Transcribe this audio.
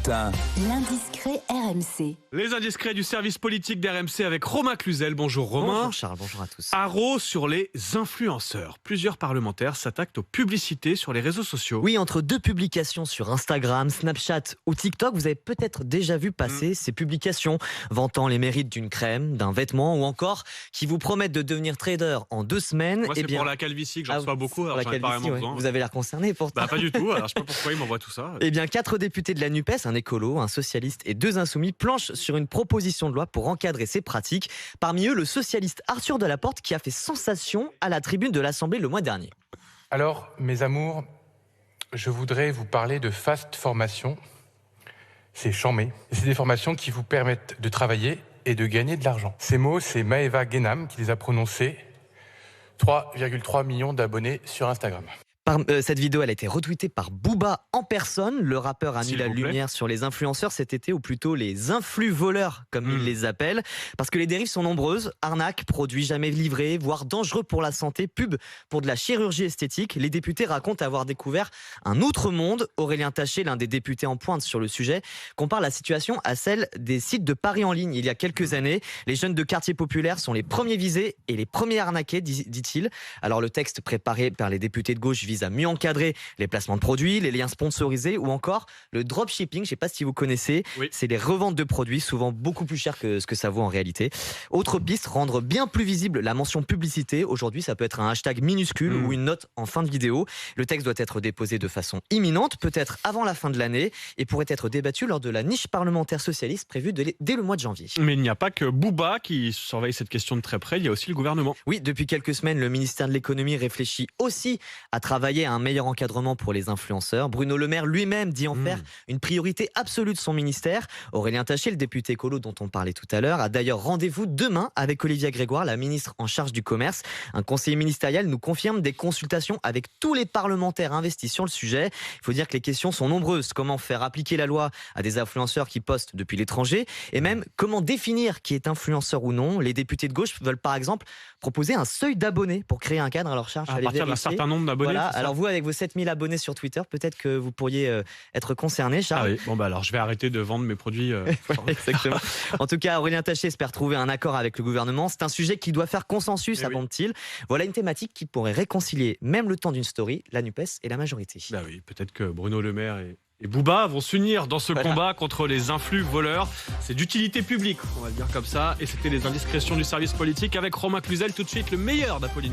matin. L'indiscret RMC. Les indiscrets du service politique d'RMC avec Romain Cluzel. Bonjour Romain. Bonjour Charles, bonjour à tous. Haro sur les influenceurs. Plusieurs parlementaires s'attaquent aux publicités sur les réseaux sociaux. Oui, entre deux publications sur Instagram, Snapchat ou TikTok, vous avez peut-être déjà vu passer ces publications vantant les mérites d'une crème, d'un vêtement ou encore qui vous promettent de devenir trader en 2 semaines. Moi, c'est pour la calvitie que j'en reçois beaucoup, alors j'en ai pas vraiment besoin. Vous avez l'air concerné pourtant. Pas du tout, alors je sais pas pourquoi ils m'envoient tout ça. Eh bien, 4 députés de la NUPES, un écolo, un socialiste et 2 insoumis, planchent sur une proposition de loi pour encadrer ces pratiques. Parmi eux, le socialiste Arthur Delaporte qui a fait sensation à la tribune de l'Assemblée le mois dernier. Alors, mes amours, je voudrais vous parler de Fast Formation. C'est chambé. C'est des formations qui vous permettent de travailler et de gagner de l'argent. Ces mots, c'est Maëva Guénam qui les a prononcés. 3,3 millions d'abonnés sur Instagram. Cette vidéo, elle a été retweetée par Booba en personne. Le rappeur a mis la lumière sur les influenceurs cet été, ou plutôt les influx-voleurs, comme il les appelle. Parce que les dérives sont nombreuses. Arnaques, produits jamais livrés, voire dangereux pour la santé, pub pour de la chirurgie esthétique. Les députés racontent avoir découvert un autre monde. Aurélien Taché, l'un des députés en pointe sur le sujet, compare la situation à celle des sites de paris en ligne. Il y a quelques années, les jeunes de quartiers populaires sont les premiers visés et les premiers arnaqués, dit-il. Alors le texte préparé par les députés de gauche vise à mieux encadrer les placements de produits, les liens sponsorisés ou encore le dropshipping. Je ne sais pas si vous connaissez, c'est les reventes de produits, souvent beaucoup plus cher que ce que ça vaut en réalité. Autre piste, rendre bien plus visible la mention publicité. Aujourd'hui, ça peut être un hashtag minuscule ou une note en fin de vidéo. Le texte doit être déposé de façon imminente, peut-être avant la fin de l'année, et pourrait être débattu lors de la niche parlementaire socialiste prévue dès le mois de janvier. Mais il n'y a pas que Booba qui surveille cette question de très près, il y a aussi le gouvernement. Oui, depuis quelques semaines, le ministère de l'économie réfléchit aussi à travailler à un meilleur encadrement pour les influenceurs. Bruno Le Maire lui-même dit en faire une priorité absolue de son ministère. Aurélien Taché, le député écolo dont on parlait tout à l'heure, a d'ailleurs rendez-vous demain avec Olivia Grégoire, la ministre en charge du commerce. Un conseiller ministériel nous confirme des consultations avec tous les parlementaires investis sur le sujet. Il faut dire que les questions sont nombreuses. Comment faire appliquer la loi à des influenceurs qui postent depuis l'étranger? Et même, comment définir qui est influenceur ou non? Les députés de gauche veulent par exemple proposer un seuil d'abonnés pour créer un cadre à leur charge. À partir d'un certain nombre d'abonnés. Voilà. Alors vous, avec vos 7000 abonnés sur Twitter, peut-être que vous pourriez être concerné, Charles. Ah oui, bon alors je vais arrêter de vendre mes produits. Exactement. En tout cas, Aurélien Taché espère trouver un accord avec le gouvernement. C'est un sujet qui doit faire consensus, abonde-t-il. Voilà une thématique qui pourrait réconcilier, même le temps d'une story, la NUPES et la majorité. Bah oui, peut-être que Bruno Le Maire et Booba vont s'unir dans ce combat contre les influx voleurs. C'est d'utilité publique, on va le dire comme ça. Et c'était les indiscrétions du service politique avec Romain Cluzel. Tout de suite, le meilleur d'Apolline.